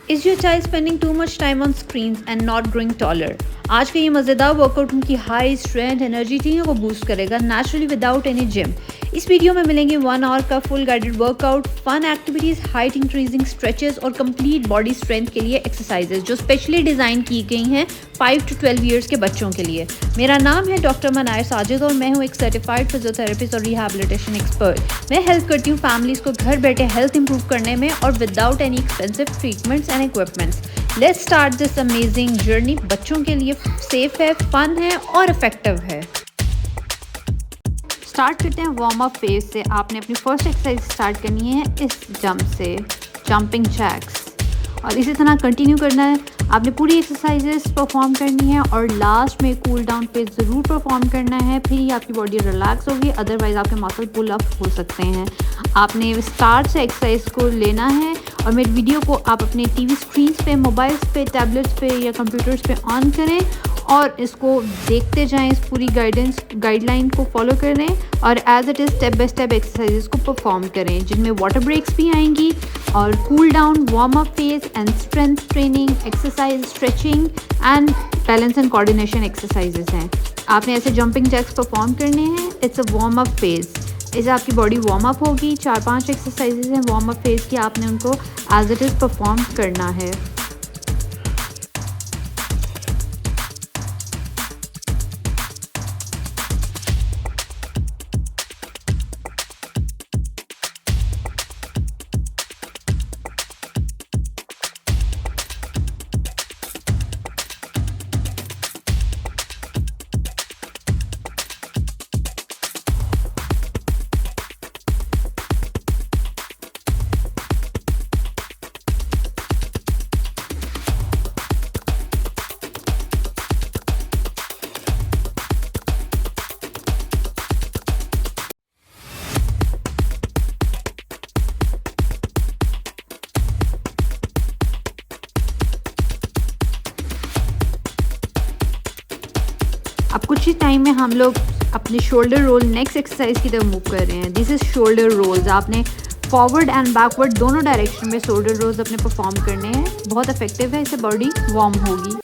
Is your child spending too much time on screens and not growing taller? आज का ये मज़ेदार workout उनकी हाई स्ट्रेंथ एनर्जी टीम को बूस्ट करेगा नेचुरली विदाउट एनी जिम। इस वीडियो में मिलेंगे 1 आवर का full guided workout, fun activities, height increasing stretches और कंप्लीट बॉडी स्ट्रेंथ के लिए एक्सरसाइजेज जो स्पेशली डिज़ाइन की गई हैं 5 to 12 ईयर्स के बच्चों के लिए। मेरा नाम है डॉक्टर मनायर साजिद और मैं हूँ एक सर्टिफाइड फिजियोथेरेपिस्ट और रिहैबिलिटेशन एक्सपर्ट। मैं हेल्प करती हूँ फैमिलीज़ को घर बैठे हेल्थ इंप्रूव करने में और without any expensive treatments and equipments. Let's start this amazing journey. बच्चों के लिए सेफ है, फन है और इफेक्टिव है। स्टार्ट करते हैं वार्म अप फेज से। आपने अपनी फर्स्ट एक्सरसाइज स्टार्ट करनी है इस जंप से, जंपिंग जैक्स, और इसी तरह कंटिन्यू करना है। आपने पूरी एक्सरसाइजेस परफॉर्म करनी है और लास्ट में कूल डाउन फेज ज़रूर परफॉर्म करना है, फिर ही आपकी बॉडी रिलैक्स होगी, अदरवाइज आपके मसल पुल अप हो सकते हैं। आपने स्टार्ट से एक्सरसाइज को लेना है और मेरे वीडियो को आप अपने टीवी स्क्रीन्स पे, मोबाइल्स पे, टैबलेट्स पे या कंप्यूटर्स पे ऑन करें और इसको देखते जाएं, इस पूरी गाइडलाइन को फॉलो करें और as it is step by step exercises को परफॉर्म करें, जिनमें वाटर ब्रेक्स भी आएंगी और cool down, warm up phase and strength training, exercise, stretching and balance and coordination exercises हैं। आपने ऐसे जंपिंग जैक्स परफॉर्म करने हैं। It's a warm up phase. इससे आपकी बॉडी वार्म अप होगी। 4-5 एक्सरसाइजेस हैं वार्म अप फेज की, आपने उनको एज इट इज़ परफॉर्म करना है। अब कुछ ही टाइम में हम लोग अपने शोल्डर रोल नेक्स्ट एक्सरसाइज की तरफ मूव कर रहे हैं। This is shoulder rolls. आपने फॉरवर्ड एंड बैकवर्ड दोनों डायरेक्शन में शोल्डर रोल्स अपने परफॉर्म करने हैं। बहुत इफेक्टिव है, इससे बॉडी वार्म होगी।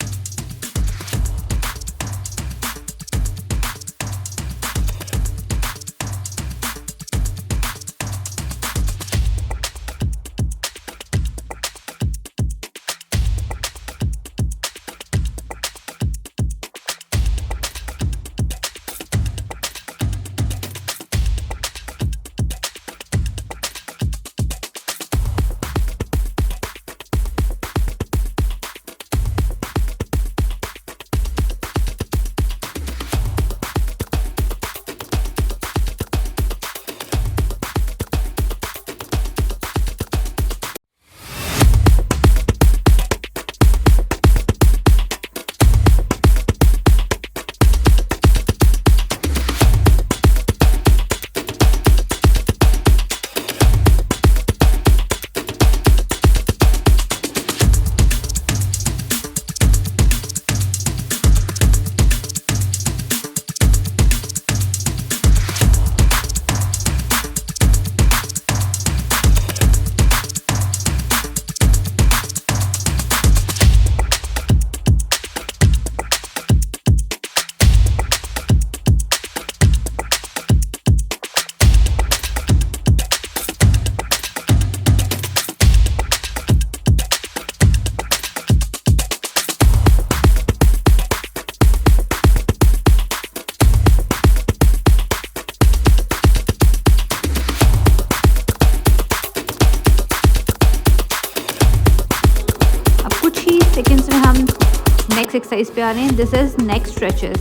सेकेंड्स में हम नेक्स्ट एक्सरसाइज पे आ रहे हैं। This is neck stretches.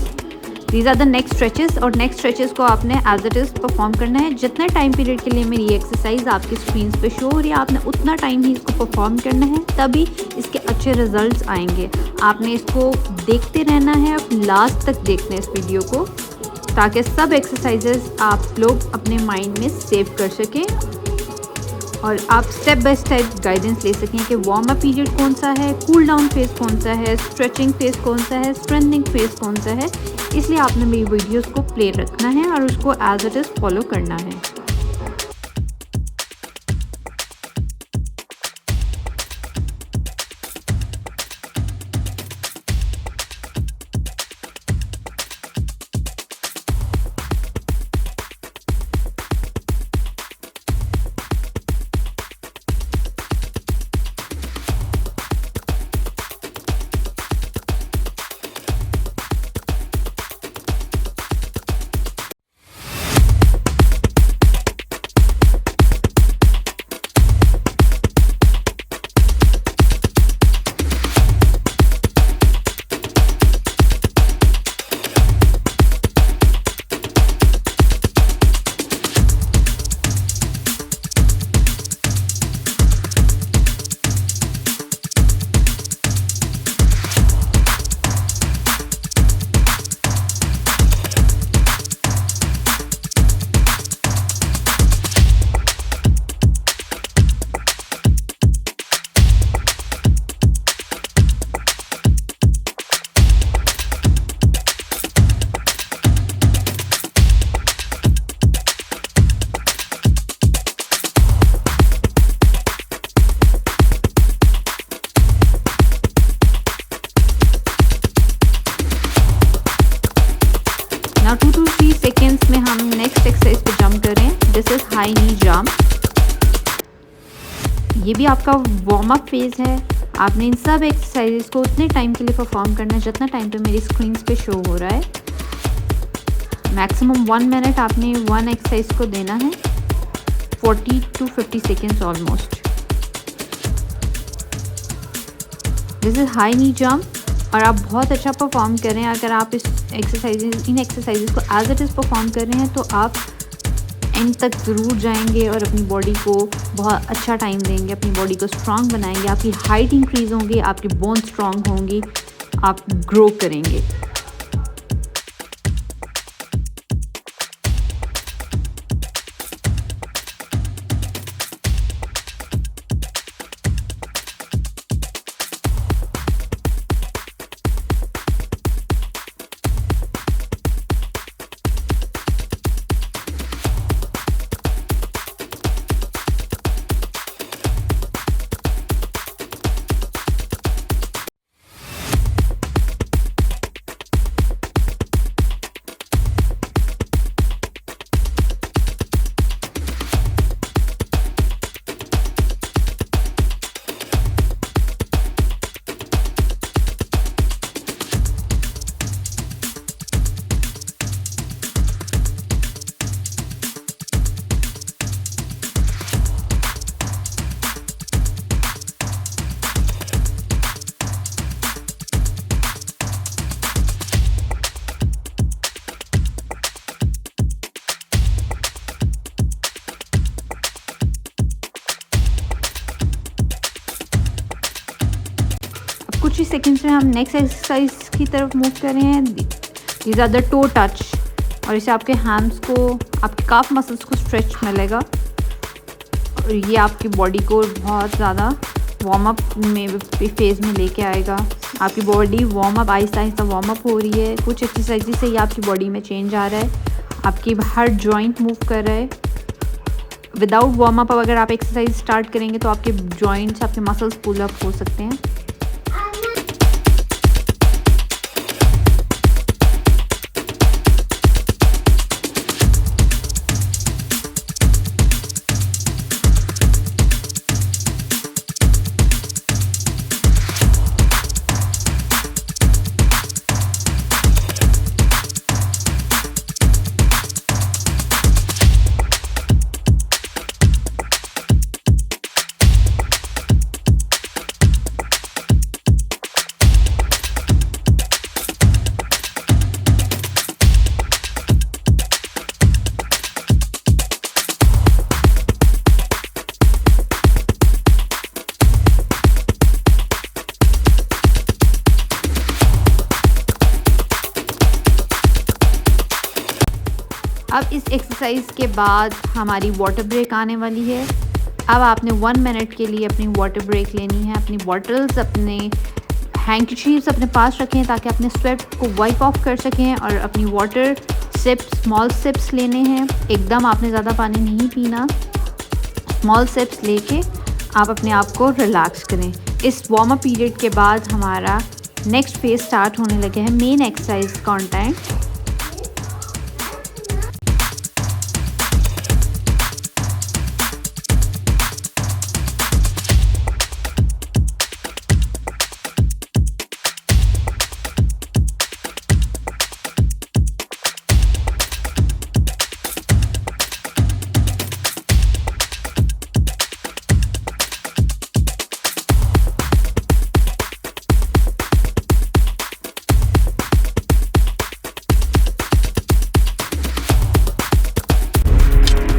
These are the neck stretches और नेक स्ट्रेचेस को आपने एज इट इज़ परफॉर्म करना है। जितना टाइम पीरियड के लिए मेरी एक्सरसाइज आपकी स्क्रीन पे शो हो रही है, आपने उतना टाइम ही इसको परफॉर्म करना है, तभी इसके अच्छे रिजल्ट्स आएंगे। आपने इसको देखते रहना है, लास्ट तक देखना है इस वीडियो को, ताकि सब एक्सरसाइजेस आप लोग अपने माइंड में सेव कर सकें और आप स्टेप बाय स्टेप गाइडेंस ले सकें कि वार्म अप पीरियड कौन सा है, कूल डाउन फेज कौन सा है, स्ट्रेचिंग फेज कौन सा है, स्ट्रेंथनिंग फेज कौन सा है। इसलिए आपने मेरी वीडियोस को प्ले रखना है और उसको एज इट इज़ फॉलो करना है। ये भी आपका वार्म अप फेज़ है। आपने इन सब एक्सरसाइजेस को उतने टाइम के लिए परफॉर्म करना है जितना टाइम पे मेरी स्क्रीन पे शो हो रहा है। मैक्सिमम 1 मिनट आपने वन एक्सरसाइज को देना है, 40 to 50 seconds almost. This is high knee jump और आप बहुत अच्छा परफॉर्म कर रहे हैं। अगर आप इन एक्सरसाइजेस को एज इट इज़ परफॉर्म कर रहे हैं तो आप एंड तक ज़रूर जाएंगे और अपनी बॉडी को बहुत अच्छा टाइम देंगे, अपनी बॉडी को स्ट्रांग बनाएंगे, आपकी हाइट इंक्रीज़ होंगी, आपकी बोन स्ट्रांग होंगी, आप ग्रो करेंगे। कुछ ही सेकंड्स में हम नेक्स्ट एक्सरसाइज की तरफ मूव कर रहे हैं। These are the toe touch और इससे आपके हैंड्स को, आपके काफ मसल्स को स्ट्रेच मिलेगा और ये आपकी बॉडी को बहुत ज़्यादा वार्म अप में फेज़ में लेके आएगा। आपकी body warm up, Aahista Aahista warm up हो रही है। कुछ एक्सरसाइज से ही आपकी बॉडी में चेंज आ रहा है, आपकी हर जॉइंट मूव कर रहा है। विदाउट वार्म अप अगर आप एक्सरसाइज स्टार्ट करेंगे तो आपके जॉइंट्स, आपके मसल्स पुल अप हो सकते हैं। अब इस एक्सरसाइज के बाद हमारी वाटर ब्रेक आने वाली है। अब आपने 1 मिनट के लिए अपनी वाटर ब्रेक लेनी है। अपनी बॉटल्स, अपने हैंकचीफ्स अपने पास रखें ताकि अपने स्वेट को वाइप ऑफ कर सकें और अपनी वाटर सिप्स, स्मॉल सिप्स लेने हैं। एकदम आपने ज़्यादा पानी नहीं पीना, स्मॉल सिप्स लेके आप अपने आप को रिलैक्स करें। इस वार्म अप पीरियड के बाद हमारा नेक्स्ट फेज स्टार्ट होने लगे हैं, main exercise content.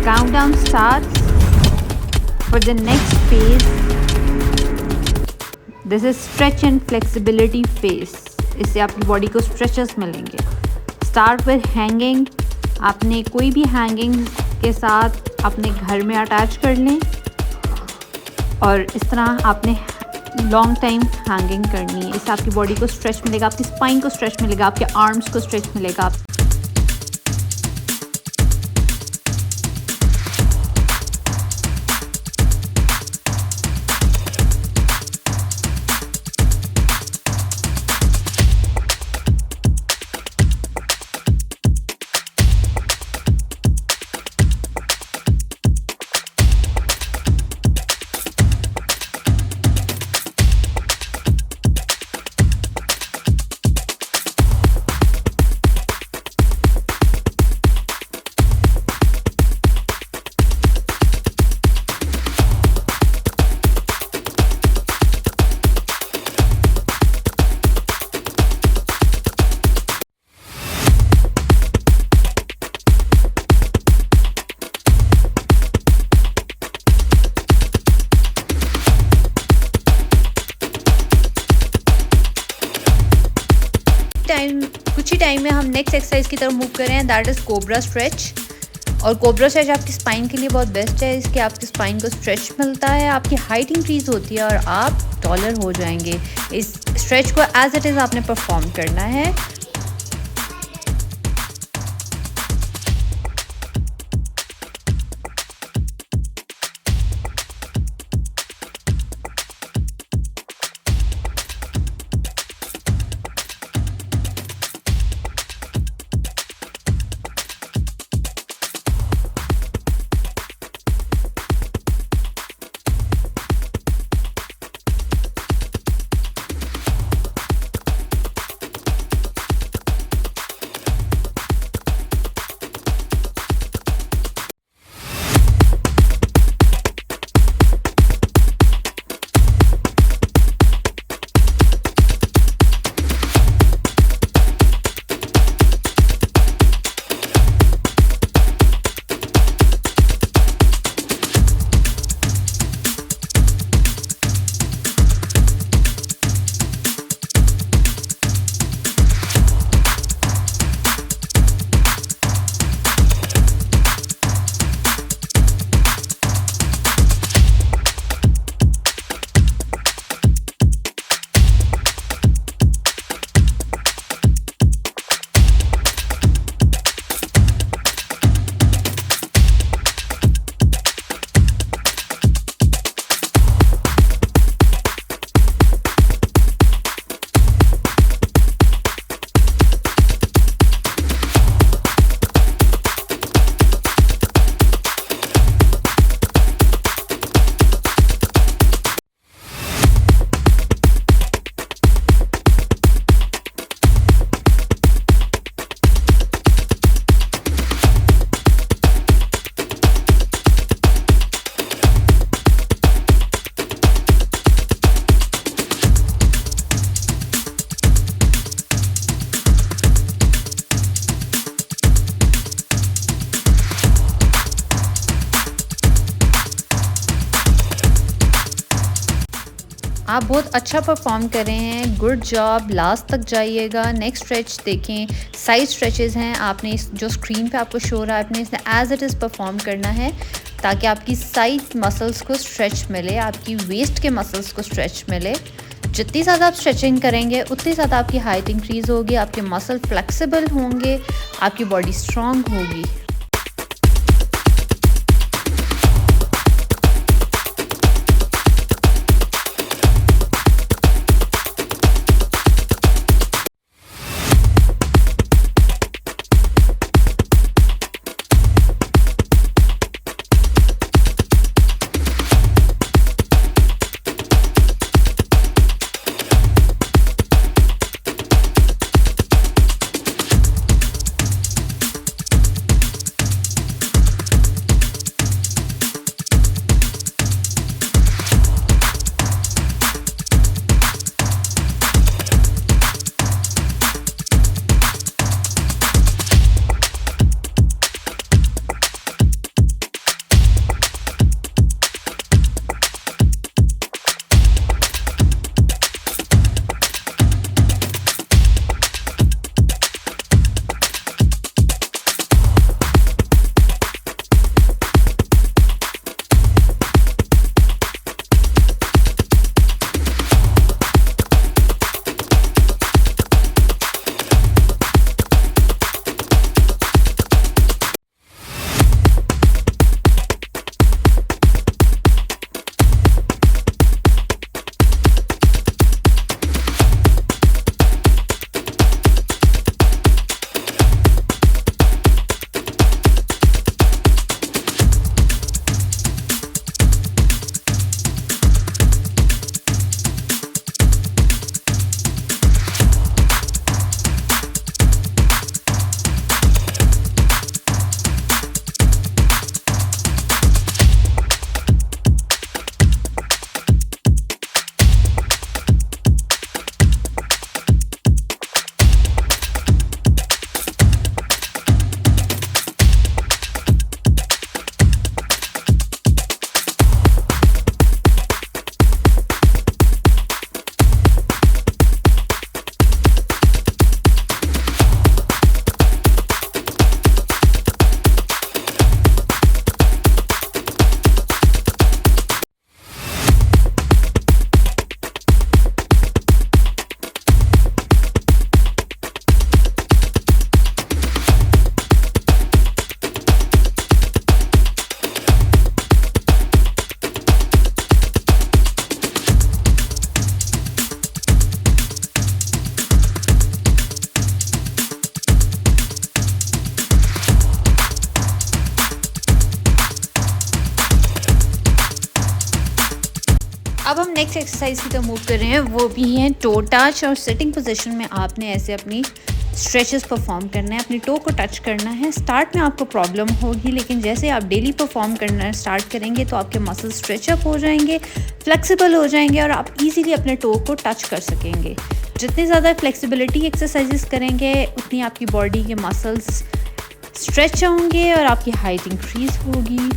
Countdown starts for the next phase. This is stretch and flexibility phase. इससे आपकी बॉडी को स्ट्रेचेस मिलेंगे। Start with hanging. आपने कोई भी हैंगिंग के साथ अपने घर में अटैच कर लें और इस तरह आपने लॉन्ग टाइम हैंगिंग करनी है। इससे आपकी बॉडी को स्ट्रेच मिलेगा, आपकी स्पाइन को स्ट्रेच मिलेगा, आपके आर्म्स को स्ट्रेच मिलेगा। ही टाइम में हम नेक्स्ट एक्सरसाइज की तरफ मूव कर रहे हैं, दैट इज़ कोबरा स्ट्रेच। और कोबरा स्ट्रेच आपकी स्पाइन के लिए बहुत बेस्ट है, इसके आपकी स्पाइन को स्ट्रेच मिलता है, आपकी हाइट इंक्रीज होती है और आप टॉलर हो जाएंगे। इस स्ट्रेच को एज इट इज़ आपने परफॉर्म करना है। आप बहुत अच्छा परफॉर्म कर रहे हैं, गुड जॉब, लास्ट तक जाइएगा। नेक्स्ट स्ट्रेच देखें, साइड स्ट्रेचेस हैं, आपने इस जो स्क्रीन पे आपको शो हो रहा है आपने इसे एज इट इज़ परफॉर्म करना है ताकि आपकी साइड मसल्स को स्ट्रेच मिले, आपकी वेस्ट के मसल्स को स्ट्रेच मिले। जितनी ज़्यादा आप स्ट्रेचिंग करेंगे उतनी ज़्यादा आपकी हाइट इंक्रीज़ होगी, आपके मसल फ्लेक्सिबल होंगे, आपकी बॉडी स्ट्रॉन्ग होगी। नेक्स्ट एक्सरसाइज की तरफ मूव कर रहे हैं, वो भी है टो टच। और सिटिंग पोजीशन में आपने ऐसे अपनी स्ट्रेचेस परफॉर्म करना है, अपनी टो को टच करना है। स्टार्ट में आपको प्रॉब्लम होगी, लेकिन जैसे आप डेली परफॉर्म करना स्टार्ट करेंगे तो आपके मसल स्ट्रेच अप हो जाएंगे, फ्लेक्सिबल हो जाएंगे और आप इजीली अपने टो को टच कर सकेंगे। जितनी ज़्यादा फ्लेक्सिबिलिटी एक्सरसाइजेस करेंगे उतनी आपकी बॉडी के मसल्स स्ट्रेच होंगे और आपकी हाइट इंक्रीज होगी।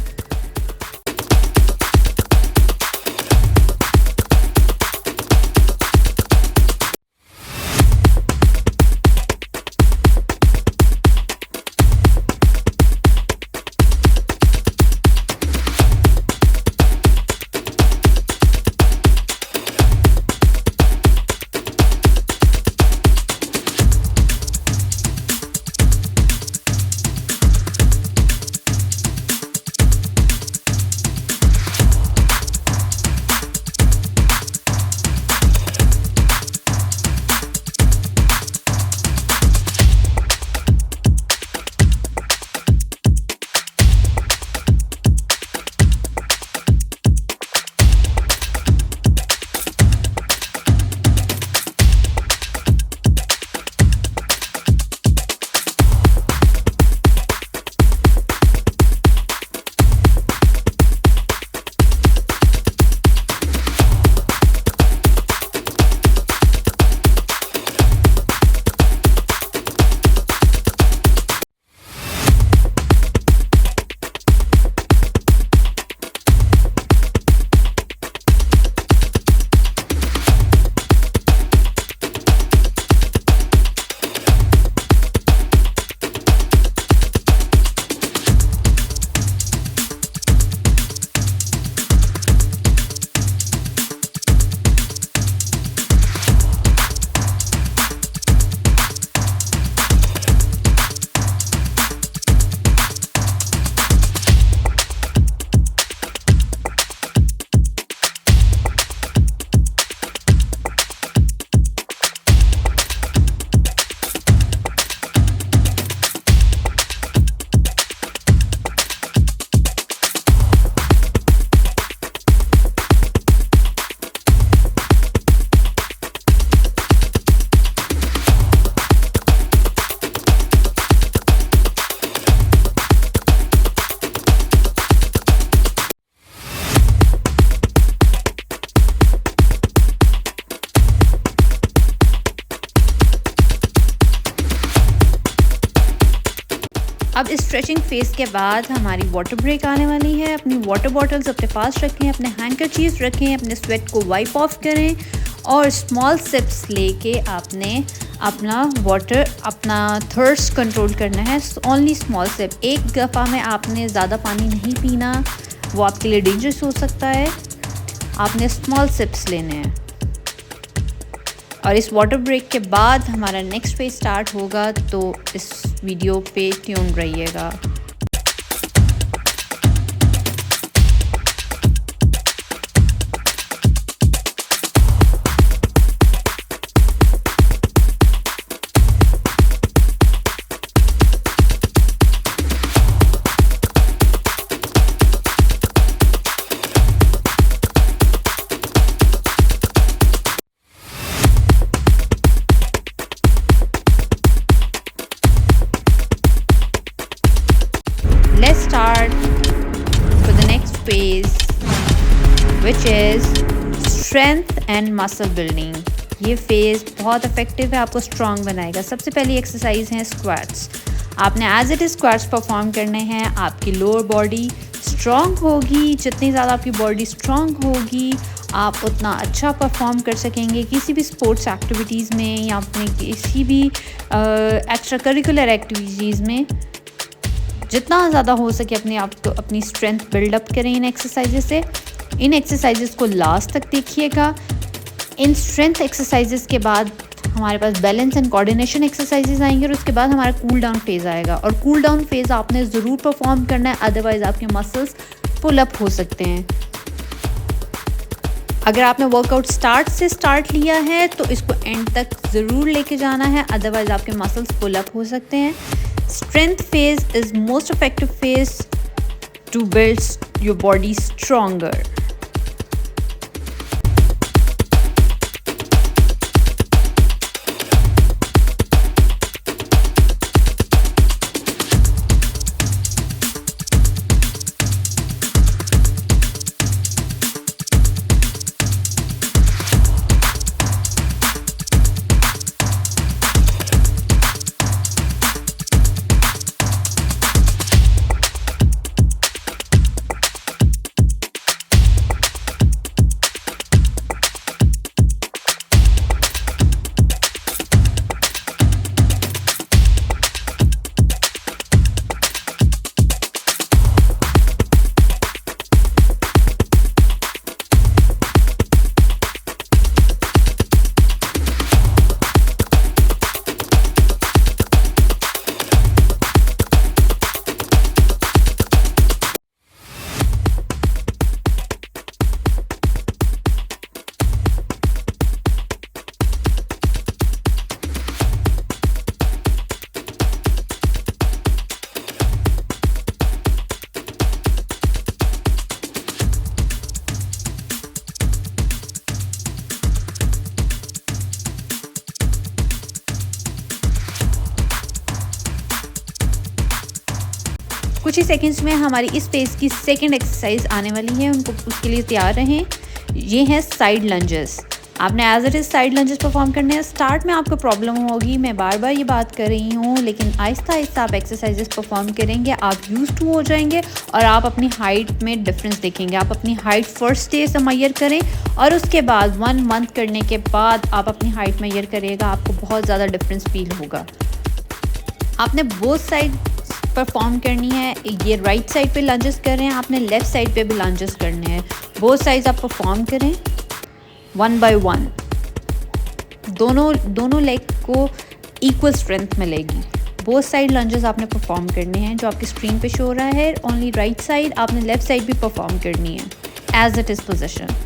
अब इस स्ट्रेचिंग फेज के बाद हमारी वाटर ब्रेक आने वाली है। अपनी वाटर बॉटल्स अपने पास रखें, अपने हैंकरचीफ रखें, अपने स्वेट को वाइप ऑफ करें और स्मॉल सिप्स लेके आपने अपना वाटर, अपना थर्स्ट कंट्रोल करना है। ओनली स्मॉल सिप, एक दफ़ा में आपने ज़्यादा पानी नहीं पीना, वो आपके लिए डेंजरस हो सकता है। आपने स्मॉल सिप्स लेने हैं। और इस वाटर ब्रेक के बाद हमारा नेक्स्ट फेज स्टार्ट होगा, तो इस वीडियो पे ट्यून रहिएगा। Let's start for the next phase, which is strength and muscle building. ये फेज़ बहुत इफेक्टिव है, आपको स्ट्रॉन्ग बनाएगा। सबसे पहली एक्सरसाइज है स्क्वाट्स। आपने as it is squats perform करने हैं। आपकी लोअर बॉडी स्ट्रॉन्ग होगी। जितनी ज़्यादा आपकी बॉडी स्ट्रॉन्ग होगी, आप उतना अच्छा परफॉर्म कर सकेंगे किसी भी स्पोर्ट्स एक्टिविटीज़ में या अपने किसी भी एक्स्ट्रा करिकुलर एक्टिविटीज़ में। जितना ज़्यादा हो सके अपने आप को, अपनी स्ट्रेंथ बिल्डअप करें इन एक्सरसाइजेस से। इन एक्सरसाइजेस को लास्ट तक देखिएगा। इन स्ट्रेंथ एक्सरसाइजेस के बाद हमारे पास बैलेंस एंड कोऑर्डिनेशन एक्सरसाइजेस आएंगे और उसके बाद हमारा कूल डाउन फेज़ आएगा। और कूल डाउन फेज़ आपने ज़रूर परफॉर्म करना है, अदरवाइज़ आपके मसल्स पुल अप हो सकते हैं। अगर आपने वर्कआउट स्टार्ट लिया है तो इसको एंड तक ज़रूर लेके जाना है, अदरवाइज़ आपके मसल्स पुल अप हो सकते हैं। Strength phase is most effective phase to build your body stronger. कुछ ही सेकंड्स में हमारी इस पेज की सेकंड एक्सरसाइज आने वाली है, उनको उसके लिए तैयार रहें। ये है साइड लंजेस। आपने as it is side lunges perform करने हैं। स्टार्ट में आपको प्रॉब्लम होगी, मैं बार बार ये बात कर रही हूँ, लेकिन आहिस्ता आहिस्ता आप एक्सरसाइजेस परफॉर्म करेंगे, आप यूज्ड टू हो जाएंगे और आप अपनी हाइट में डिफरेंस देखेंगे। आप अपनी हाइट फर्स्ट डे से मेजर करें और उसके बाद 1 मंथ करने के बाद आप अपनी हाइट मेजर करिएगा, आपको बहुत ज़्यादा डिफरेंस फील होगा। आपने बोथ साइड परफॉर्म करनी है। ये राइट साइड पे लंजेस कर रहे हैं, आपने लेफ़्ट साइड पे भी लंजेस करने हैं। बोथ साइड्स आप परफॉर्म करें 1 बाय 1। दोनों लेग को इक्वल स्ट्रेंथ मिलेगी। बोथ साइड लंजेस आपने परफॉर्म करने हैं, जो आपकी स्क्रीन पे शो हो रहा है। ओनली राइट साइड, आपने लेफ़्ट साइड भी परफॉर्म करनी है एज इट इज़ पोजिशन।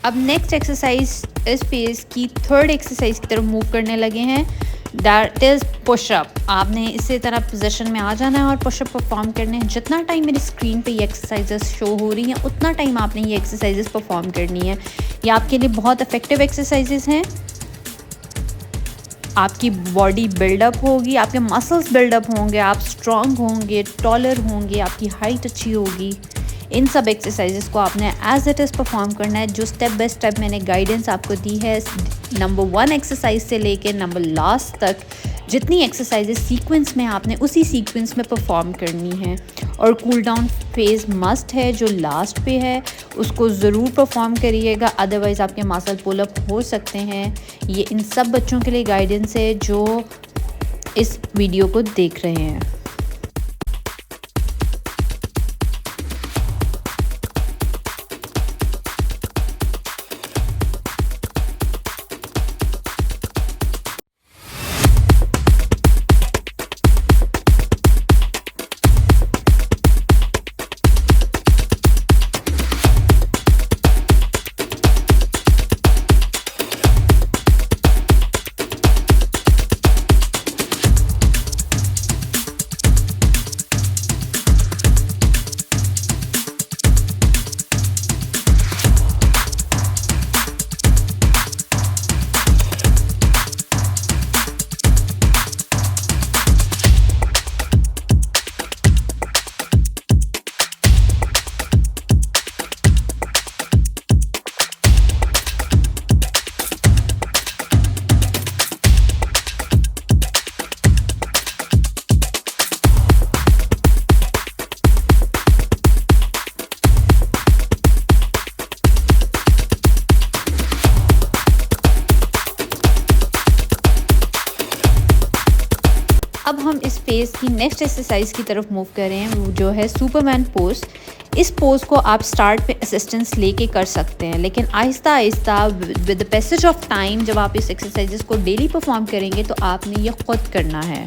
अब नेक्स्ट एक्सरसाइज इस पेज की थर्ड एक्सरसाइज की तरफ मूव करने लगे हैं, दैट इज़ पुशअप। आपने इसी तरह पोजीशन में आ जाना है और पुशअप परफॉर्म करने हैं। जितना टाइम मेरी स्क्रीन पे ये एक्सरसाइजेस शो हो रही हैं, उतना टाइम आपने ये एक्सरसाइजेस परफॉर्म करनी है। ये आपके लिए बहुत इफ़ेक्टिव एक्सरसाइजेस हैं। आपकी बॉडी बिल्डअप होगी, आपके मसल्स बिल्डअप होंगे, आप स्ट्रॉन्ग होंगे, टॉलर होंगे, आपकी हाइट अच्छी होगी। इन सब एक्सरसाइजेस को आपने एज इट इज़ परफॉर्म करना है, जो स्टेप बाय स्टेप मैंने गाइडेंस आपको दी है। नंबर 1 एक्सरसाइज से लेके नंबर लास्ट तक जितनी एक्सरसाइजेस सीक्वेंस में, आपने उसी सीक्वेंस में परफॉर्म करनी है। और कूल डाउन फेज़ मस्ट है, जो लास्ट पे है, उसको ज़रूर परफॉर्म करिएगा, अदरवाइज़ आपके मसल पुल अप हो सकते हैं। ये इन सब बच्चों के लिए गाइडेंस है जो इस वीडियो को देख रहे हैं। अब हम इस पेज की नेक्स्ट एक्सरसाइज की तरफ मूव कर रहे हैं, वो जो है सुपरमैन पोज। इस पोज को आप स्टार्ट पे असिस्टेंस लेके कर सकते हैं, लेकिन Aahista Aahista with the passage of time जब आप इस एक्सरसाइजेस को डेली परफॉर्म करेंगे तो आपने ये खुद करना है।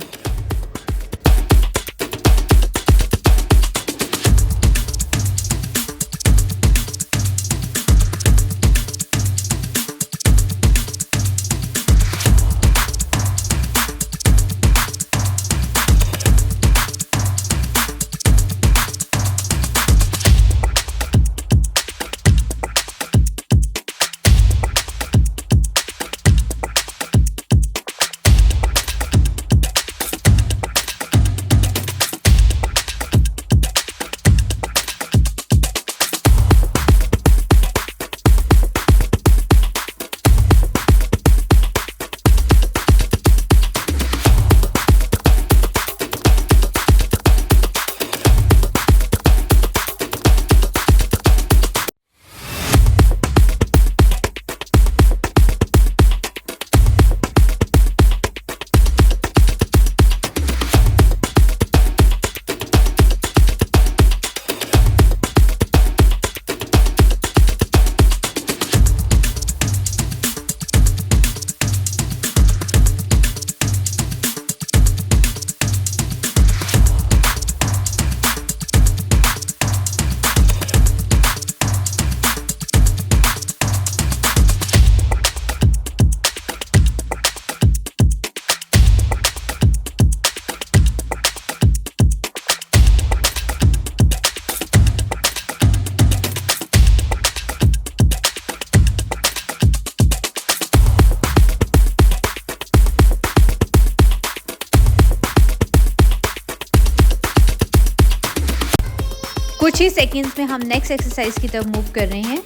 कुछ ही सेकंड्स में हम नेक्स्ट एक्सरसाइज की तरफ मूव कर रहे हैं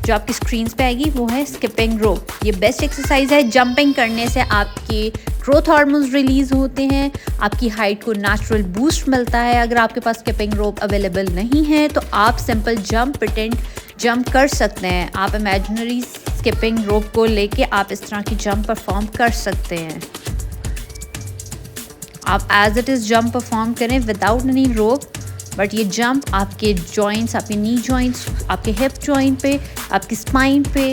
जो आपकी स्क्रीन पे आएगी, वो है स्किपिंग रोप। ये बेस्ट एक्सरसाइज है। जंपिंग करने से आपकी ग्रोथ हार्मोन्स रिलीज़ होते हैं, आपकी हाइट को नेचुरल बूस्ट मिलता है। अगर आपके पास स्किपिंग रोप अवेलेबल नहीं है तो आप सिंपल जंप प्रिटेंड जंप कर सकते हैं। आप इमेजिनरी स्किपिंग रोप को लेके आप इस तरह की जंप परफॉर्म कर सकते हैं। आप as it is jump perform करें विदाउट एनी रोप, बट ये जंप आपके जॉइंट्स, आपके नी जॉइंट्स, आपके हिप जॉइंट पे, आपकी स्पाइन पे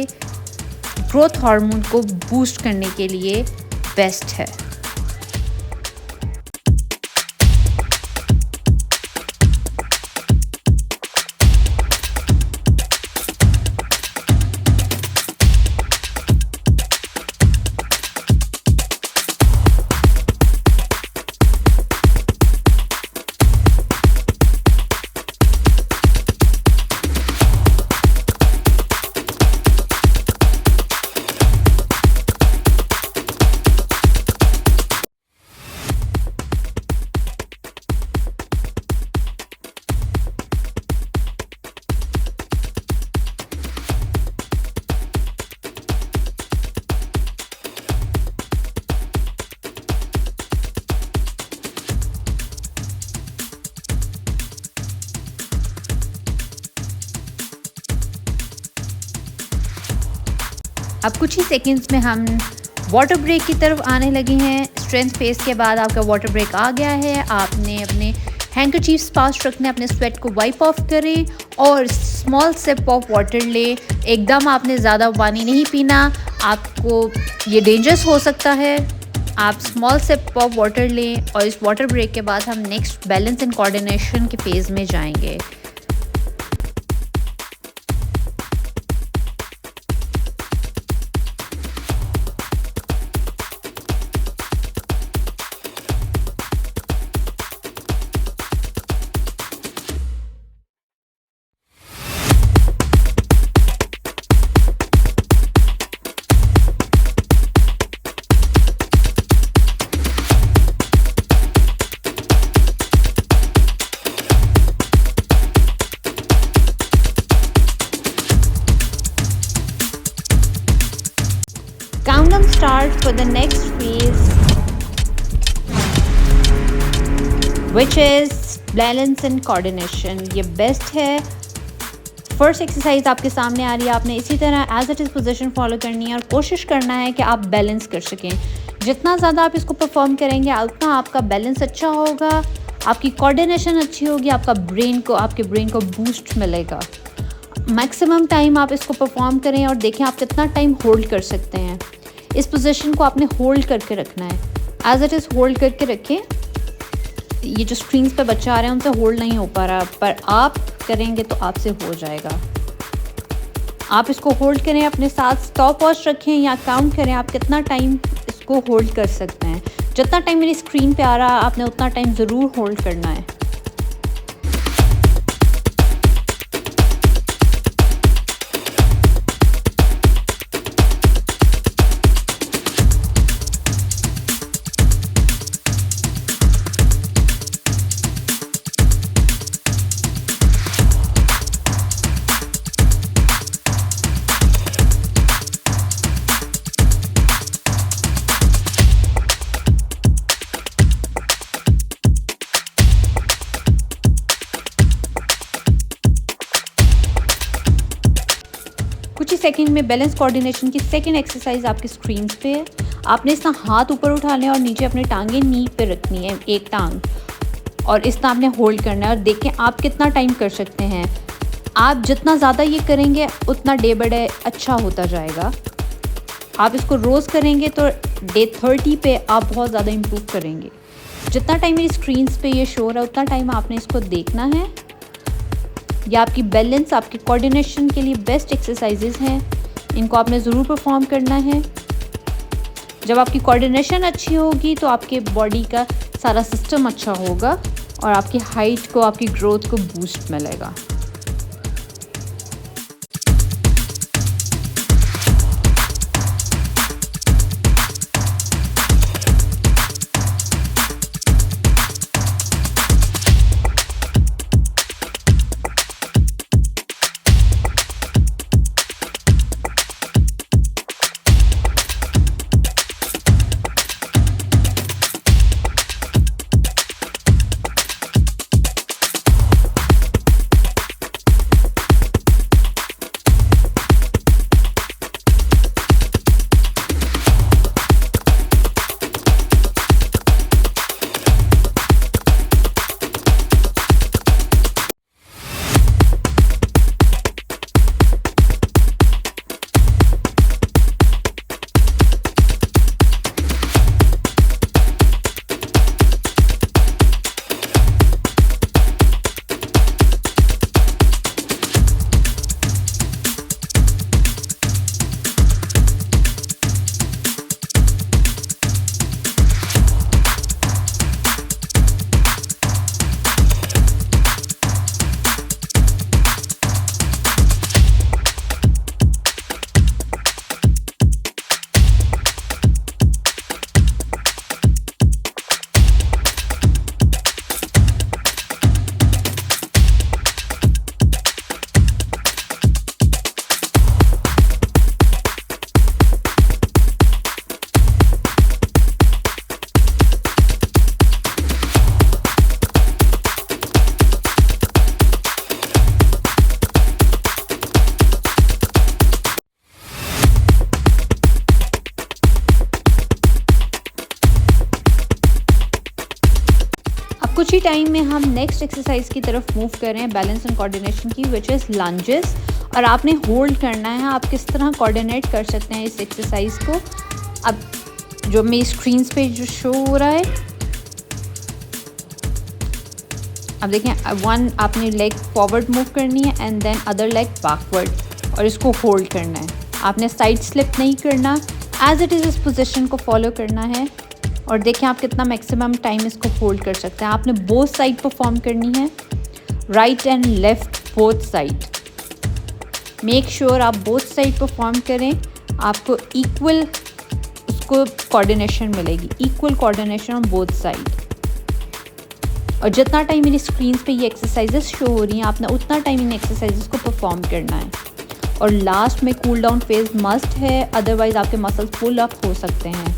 ग्रोथ हार्मोन को बूस्ट करने के लिए बेस्ट है। अब कुछ ही सेकंड्स में हम वाटर ब्रेक की तरफ आने लगे हैं। स्ट्रेंथ फेस के बाद आपका वाटर ब्रेक आ गया है। आपने अपने हैंकरचीफ्स पास रखने, अपने स्वेट को वाइप ऑफ करें और स्मॉल सिप ऑफ वाटर लें। एकदम आपने ज़्यादा पानी नहीं पीना, आपको ये डेंजरस हो सकता है। आप स्मॉल सिप ऑफ वाटर लें और इस वाटर ब्रेक के बाद हम नेक्स्ट बैलेंस एंड कोऑर्डिनेशन के फेज़ में जाएंगे। Countdown starts for the next phase, which is balance and coordination. ये बेस्ट है। फर्स्ट एक्सरसाइज आपके सामने आ रही है, आपने इसी तरह as it is position follow करनी है और कोशिश करना है कि आप बैलेंस कर सकें। जितना ज़्यादा आप इसको परफॉर्म करेंगे उतना आपका बैलेंस अच्छा होगा, आपकी कोऑर्डिनेशन अच्छी होगी, आपके ब्रेन को बूस्ट मिलेगा। मैक्सिमम टाइम आप इसको परफॉर्म करें और देखें आप कितना टाइम होल्ड कर सकते हैं। इस पोजीशन को आपने होल्ड करके रखना है, एज इट इज़ होल्ड करके रखें। ये जो स्क्रीन्स पे बच्चे आ रहे हैं उनसे होल्ड नहीं हो पा रहा, पर आप करेंगे तो आपसे हो जाएगा। आप इसको होल्ड करें, अपने साथ स्टॉप वॉच रखें या काउंट करें आप कितना टाइम इसको होल्ड कर सकते हैं। जितना टाइम मेरी स्क्रीन पे आ रहा है आपने उतना टाइम ज़रूर होल्ड करना है। कुछ ही सेकंड में बैलेंस कोऑर्डिनेशन की सेकंड एक्सरसाइज आपकी स्क्रीन पे है। आपने इस तरह हाथ ऊपर उठाने और नीचे अपने टांगें नी पे रखनी है, एक टांग, और इस तरह आपने होल्ड करना है और देखें आप कितना टाइम कर सकते हैं। आप जितना ज़्यादा ये करेंगे उतना डे बाय डे अच्छा होता जाएगा। आप इसको रोज़ करेंगे तो डे 30 पे आप बहुत ज़्यादा इम्प्रूव करेंगे। जितना टाइम मेरी स्क्रीन पे ये शो रहा है उतना टाइम आपने इसको देखना है। ये आपकी बैलेंस, आपकी कोऑर्डिनेशन के लिए बेस्ट एक्सरसाइजेज हैं, इनको आपने ज़रूर परफॉर्म करना है। जब आपकी कोऑर्डिनेशन अच्छी होगी तो आपके बॉडी का सारा सिस्टम अच्छा होगा और आपकी हाइट को, आपकी ग्रोथ को बूस्ट मिलेगा। कुछ ही टाइम में हम नेक्स्ट एक्सरसाइज की तरफ मूव कर रहे हैं बैलेंस एंड कोऑर्डिनेशन की, विच इज़ लंजेस। और आपने होल्ड करना है। आप किस तरह कोऑर्डिनेट कर सकते हैं इस एक्सरसाइज को, अब जो मेरी स्क्रीन पे जो शो हो रहा है, अब देखें, वन आपने लेग फॉरवर्ड मूव करनी है and then other leg backward, और इसको होल्ड करना है। आपने साइड स्लिप नहीं करना, एज इट इज़ इस पोजीशन को फॉलो करना है। और देखें आप कितना मैक्सिमम टाइम इसको होल्ड कर सकते हैं। आपने बोथ साइड परफॉर्म करनी है, right and left both side. Make sure आप बोथ साइड परफॉर्म करें, आपको इक्वल उसको कोऑर्डिनेशन मिलेगी, equal coordination on both side. और जितना टाइम मेरी स्क्रीन पे ये एक्सरसाइजेस शो हो रही हैं, आपने उतना टाइम इन एक्सरसाइजेस को परफॉर्म करना है। और लास्ट में कूल डाउन फेज मस्ट है, अदरवाइज आपके मसल्स पुल अप हो सकते हैं।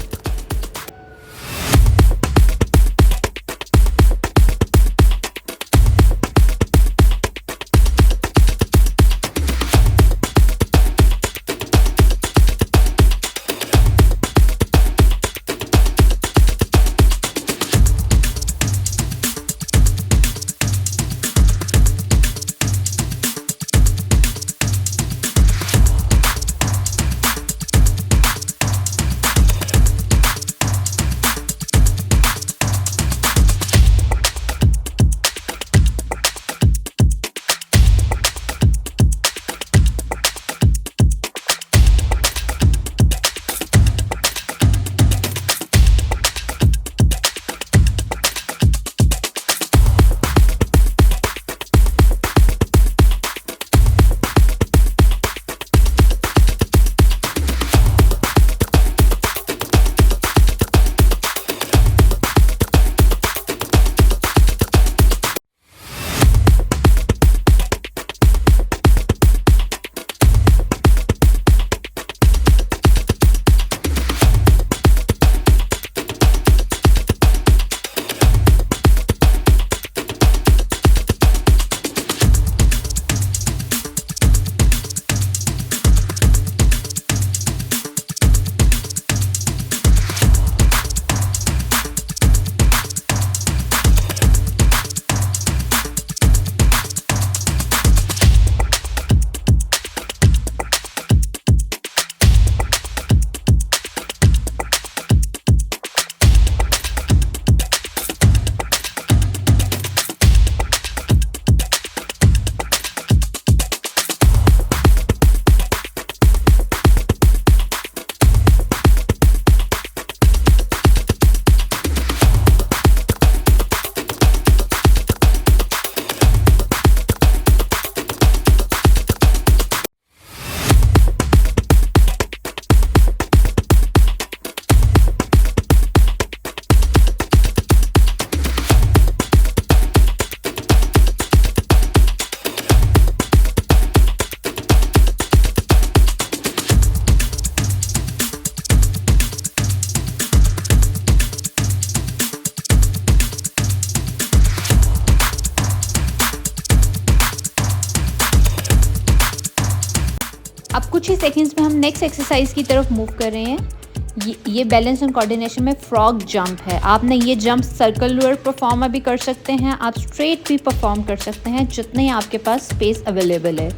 अब कुछ ही सेकंड्स में हम नेक्स्ट एक्सरसाइज की तरफ मूव कर रहे हैं। ये बैलेंस एंड कोऑर्डिनेशन में फ्रॉग जंप है। आपने ये जंप सर्कुलर परफॉर्म भी कर सकते हैं, आप स्ट्रेट भी परफॉर्म कर सकते हैं, जितने आपके पास स्पेस अवेलेबल है।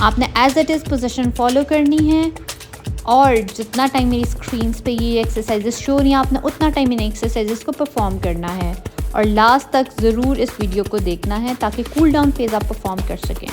आपने as it is position follow करनी है और जितना टाइम मेरी स्क्रीन पे ये एक्सरसाइजेस शो रही हैं, आपने उतना टाइम इन एक्सरसाइजेस को परफॉर्म करना है और लास्ट तक ज़रूर इस वीडियो को देखना है ताकि कूल डाउन फेज़ आप परफॉर्म कर सकें।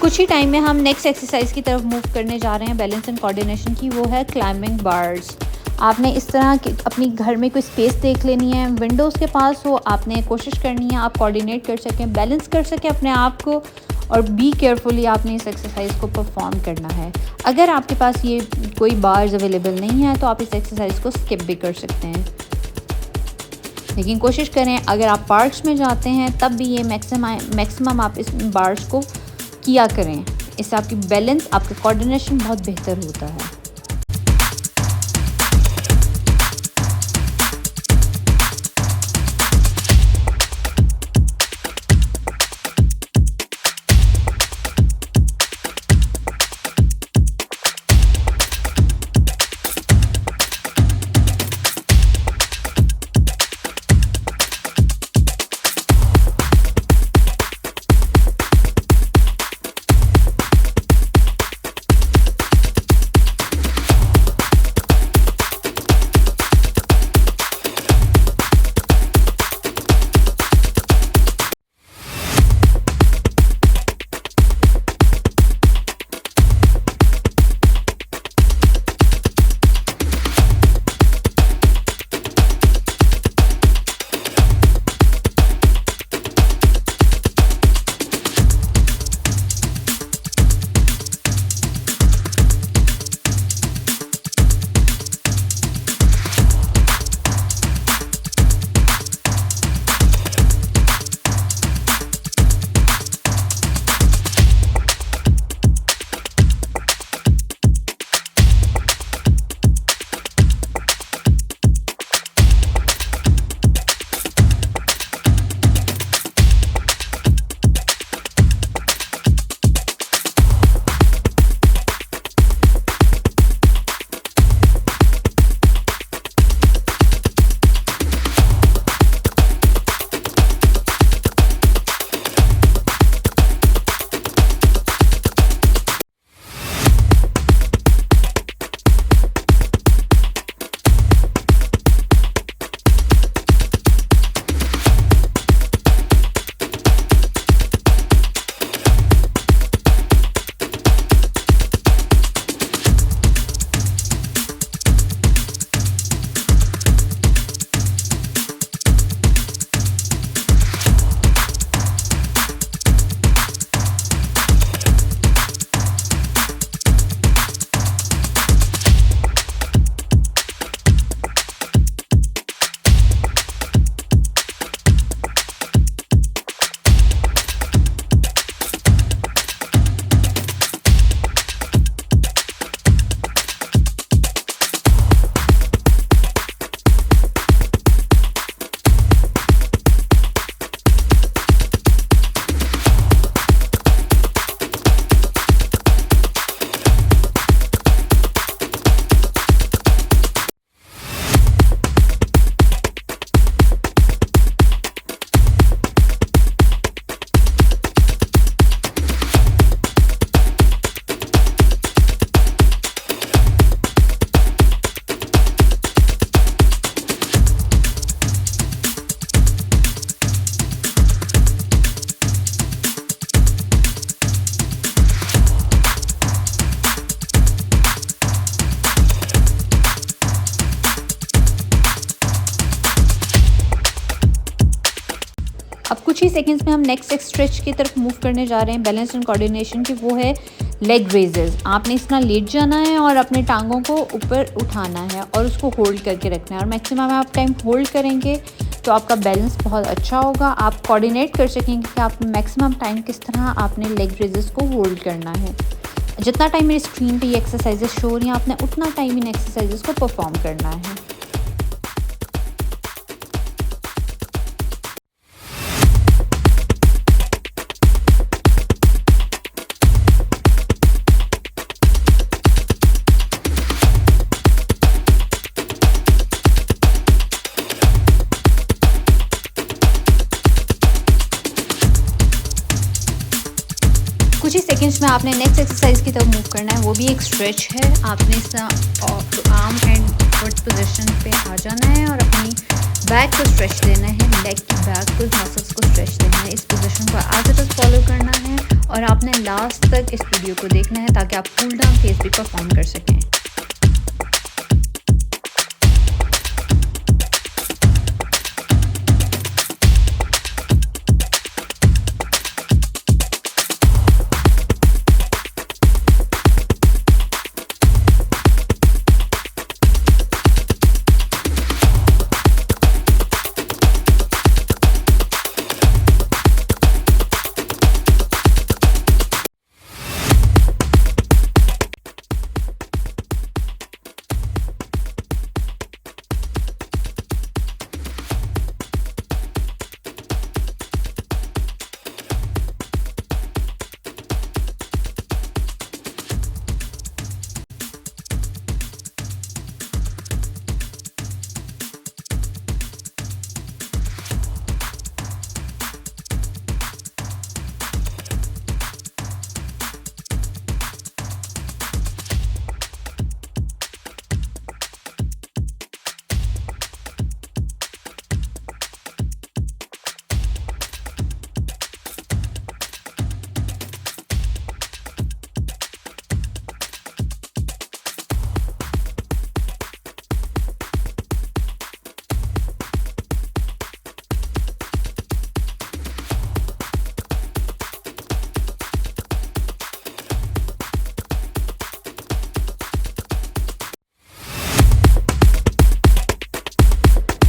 कुछ ही टाइम में हम नेक्स्ट एक्सरसाइज की तरफ मूव करने जा रहे हैं बैलेंस एंड कोऑर्डिनेशन की, वो है क्लाइंबिंग बार्स। आपने इस तरह की अपनी घर में कोई स्पेस देख लेनी है, विंडोज़ के पास हो, आपने कोशिश करनी है आप कोऑर्डिनेट कर सकें, बैलेंस कर सकें अपने आप को, और बी केयरफुली आपने इस एक्सरसाइज को परफॉर्म करना है। अगर आपके पास ये कोई बार्स अवेलेबल नहीं है तो आप इस एक्सरसाइज को स्किप भी कर सकते हैं, लेकिन कोशिश करें अगर आप पार्क्स में जाते हैं तब भी ये मैक्सिमम आप इस बार्स को किया करें। इससे आपकी बैलेंस, आपका कोऑर्डिनेशन बहुत बेहतर होता है। अब कुछ ही सेकंड्स में हम नेक्स्ट स्ट्रेच की तरफ मूव करने जा रहे हैं बैलेंस एंड कोऑर्डिनेशन की, वो है लेग रेजेस। आपने इस तरह लेट जाना है और अपने टांगों को ऊपर उठाना है और उसको होल्ड करके रखना है, और मैक्सिमम आप टाइम होल्ड करेंगे तो आपका बैलेंस बहुत अच्छा होगा। आप कोऑर्डिनेट कर सकेंगे कि आप मैक्सिमम टाइम किस तरह आपने लेग रेजेस को होल्ड करना है। जितना टाइम मेरी स्क्रीन पे ये एक्सरसाइजेस शो हो रही हैं, आपने उतना टाइम इन एक्सरसाइजेस को परफॉर्म करना है। कुछ ही सेकंड्स में आपने नेक्स्ट एक्सरसाइज की तरफ मूव करना है, वो भी एक स्ट्रेच है। आपने इस आर्म एंड फुट पोजीशन पे आ जाना है और अपनी बैक को स्ट्रेच देना है, लेग की बैक को मसल्स को स्ट्रेच देना है। इस पोजीशन को एज इट इज फॉलो करना है और आपने लास्ट तक इस वीडियो को देखना है ताकि आप कूल डाउन फेज भी परफॉर्म कर सकें।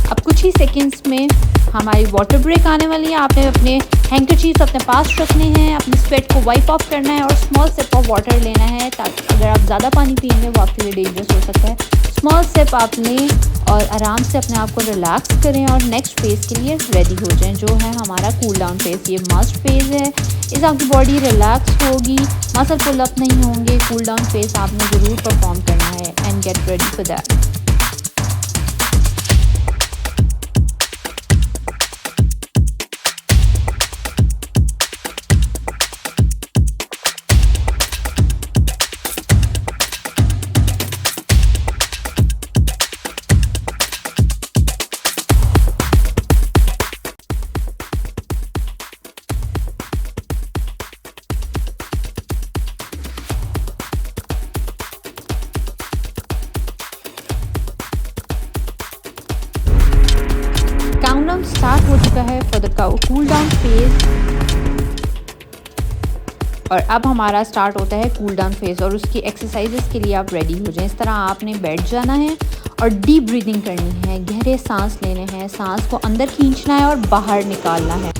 अब कुछ ही सेकंड्स में हमारी वाटर ब्रेक आने वाली है। आपने अपने हैंकरचीफ अपने पास रखने हैं, अपनी स्वेट को वाइप ऑफ करना है और स्मॉल सिप ऑफ वाटर लेना है, ताकि अगर आप ज़्यादा पानी पिएंगे वो आपके लिए डेंजरस हो सकता है। स्मॉल सिप आप लें और आराम से अपने आप को रिलैक्स करें और नेक्स्ट फेज़ के लिए रेडी हो जाएं, जो है हमारा कूल डाउन फेज़। ये मस्ट फेज़ है, इस आपकी बॉडी रिलैक्स होगी, मसल पुल अप नहीं होंगे। कूल डाउन फेज़ आपने ज़रूर परफॉर्म करना है and get ready for that. Countdown start हो चुका है for the cool down phase और अब हमारा स्टार्ट होता है कूल डाउन फेज और उसकी एक्सरसाइजेस के लिए आप रेडी हो जाएं। इस तरह आपने बैठ जाना है और डीप ब्रीदिंग करनी है, गहरे सांस लेने हैं, सांस को अंदर खींचना है और बाहर निकालना है।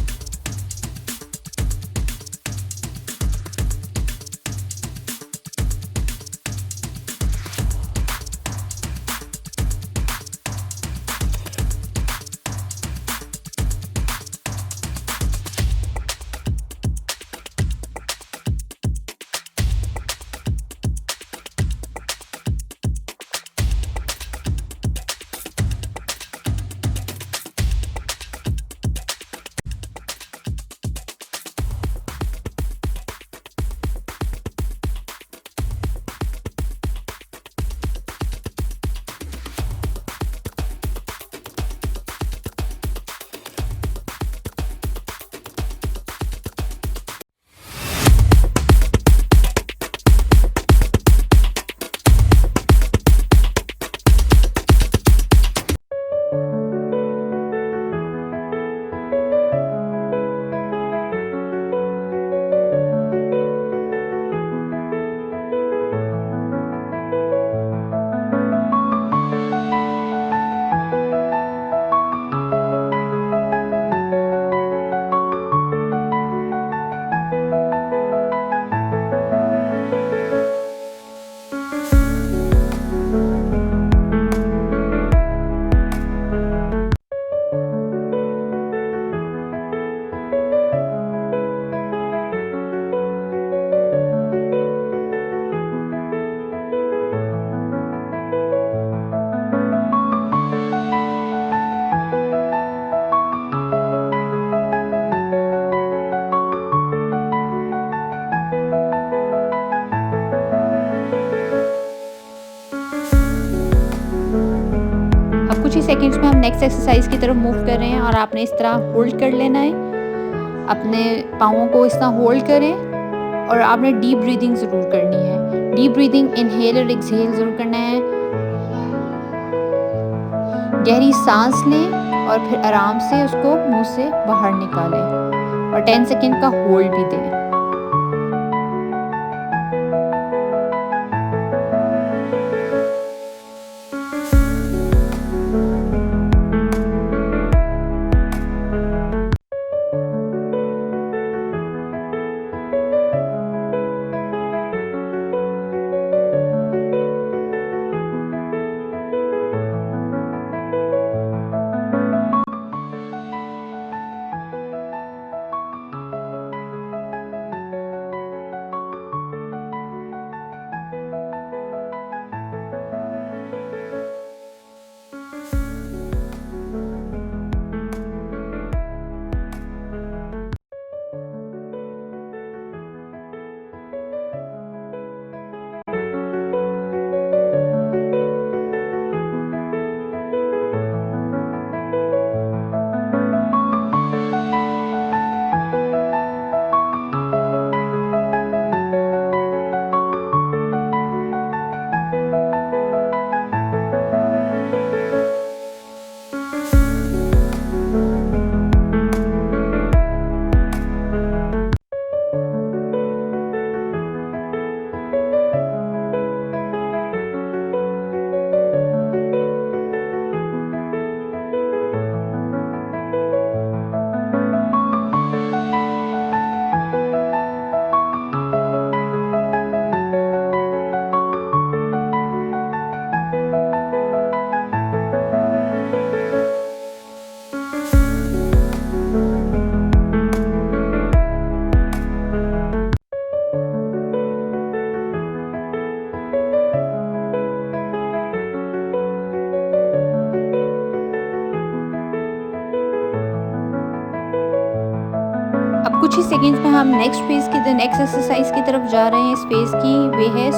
कुछ ही सेकंड्स में हम नेक्स्ट एक्सरसाइज की तरफ मूव कर रहे हैं और आपने इस तरह होल्ड कर लेना है। अपने पाँवों को इस तरह होल्ड करें और आपने डीप ब्रीदिंग ज़रूर करनी है। डीप ब्रीदिंग इनहेल और एक्सहेल ज़रूर करना है। गहरी सांस लें और फिर आराम से उसको मुंह से बाहर निकालें और 10 सेकेंड का होल्ड भी दें। अब कुछ ही सेकंड्स में हम नेक्स्ट फेज़ की नेक्स्ट एक्सरसाइज की तरफ जा रहे हैं। इस फेज़ की वे है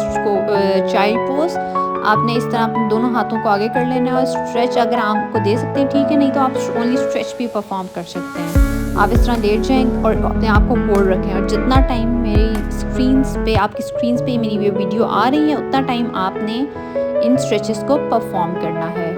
चाइल्ड पोज। आपने इस तरह अपने दोनों हाथों को आगे कर लेना है और स्ट्रेच अगर आपको दे सकते हैं ठीक है, नहीं तो आप ओनली स्ट्रेच भी परफॉर्म कर सकते हैं। आप इस तरह लेट जाएं और अपने आप को होल्ड रखें और जितना टाइम आपकी स्क्रीन पे मेरी ये वीडियो आ रही है उतना टाइम आपने इन स्ट्रेचेस को परफॉर्म करना है।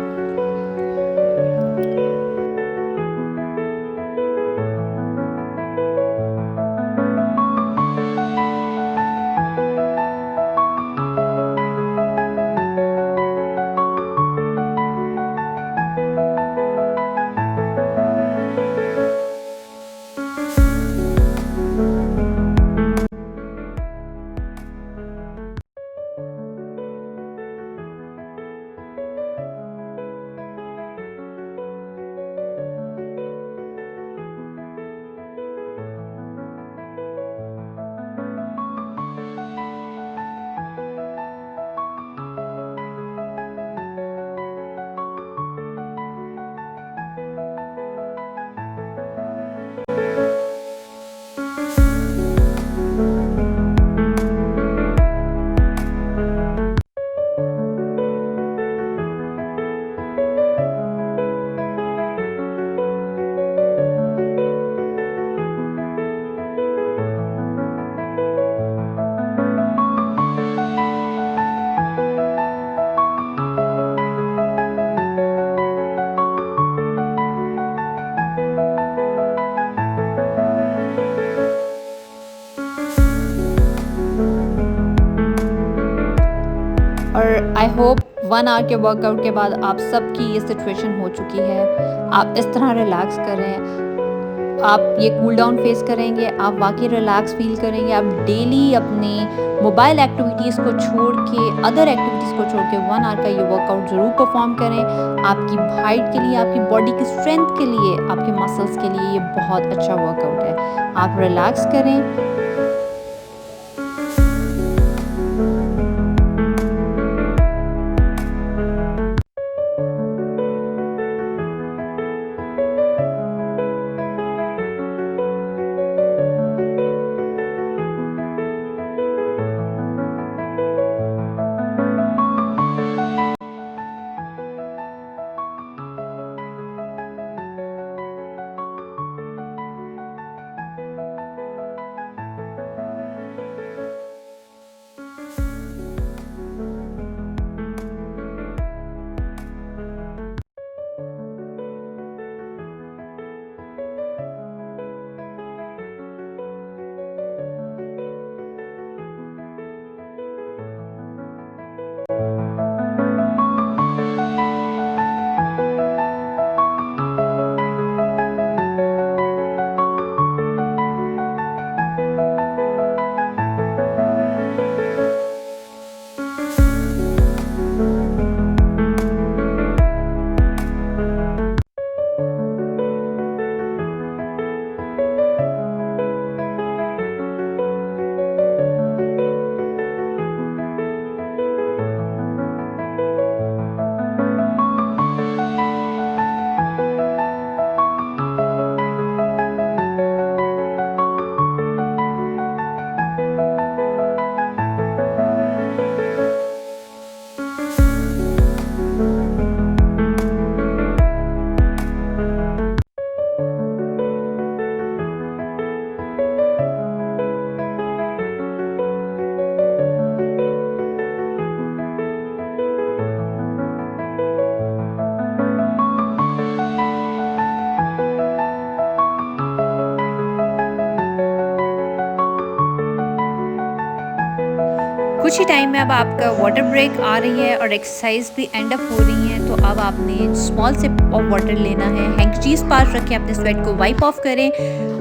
और आई होप 1 आवर के वर्कआउट के बाद आप सबकी ये सिचुएशन हो चुकी है। आप इस तरह रिलैक्स करें, आप ये कूल डाउन फेस करेंगे, आप वाकई रिलैक्स फील करेंगे। आप डेली अपने मोबाइल एक्टिविटीज़ को छोड़ के, अदर एक्टिविटीज़ को छोड़ के 1 आवर का ये वर्कआउट ज़रूर परफॉर्म करें। आपकी हाइट के लिए, आपकी बॉडी की स्ट्रेंथ के लिए, आपके मसल्स के लिए ये बहुत अच्छा वर्कआउट है। आप रिलैक्स करें। कुछ ही टाइम में अब आपका वाटर ब्रेक आ रही है और एक्सरसाइज भी एंड अप हो रही है, तो अब आपने स्मॉल सिप ऑफ वाटर लेना है, हैंकचीज पास रखें, अपने स्वेट को वाइप ऑफ करें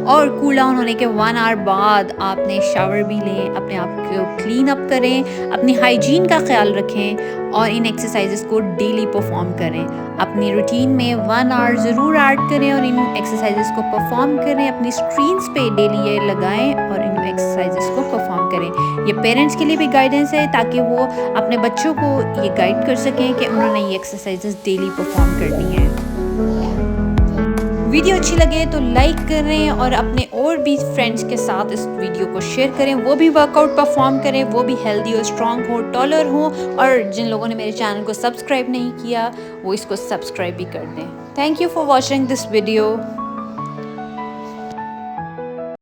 और कूल डाउन होने के 1 आवर बाद आपने शावर भी लें, अपने आप को क्लीन अप करें, अपनी हाइजीन का ख्याल रखें और इन एक्सरसाइजेस को डेली परफॉर्म करें। अपनी रूटीन में 1 आवर ज़रूर ऐड करें और इन एक्सरसाइजेस को परफॉर्म करें। अपनी स्क्रीन्स पे डेली ये लगाएं और इन एक्सरसाइजेस को परफॉर्म करें। ये पेरेंट्स के लिए भी गाइडेंस है ताकि वो अपने बच्चों को ये गाइड कर सकें कि उन्होंने ये एक्सरसाइजेस डेली परफॉर्म करनी है। वीडियो अच्छी लगे तो लाइक करें और अपने और भी फ्रेंड्स के साथ इस वीडियो को शेयर करें, वो भी वर्कआउट परफॉर्म करें, वो भी हेल्दी और स्ट्रॉन्ग हो, टॉलर हो। और जिन लोगों ने मेरे चैनल को सब्सक्राइब नहीं किया वो इसको सब्सक्राइब भी कर दें। Thank you for watching this video.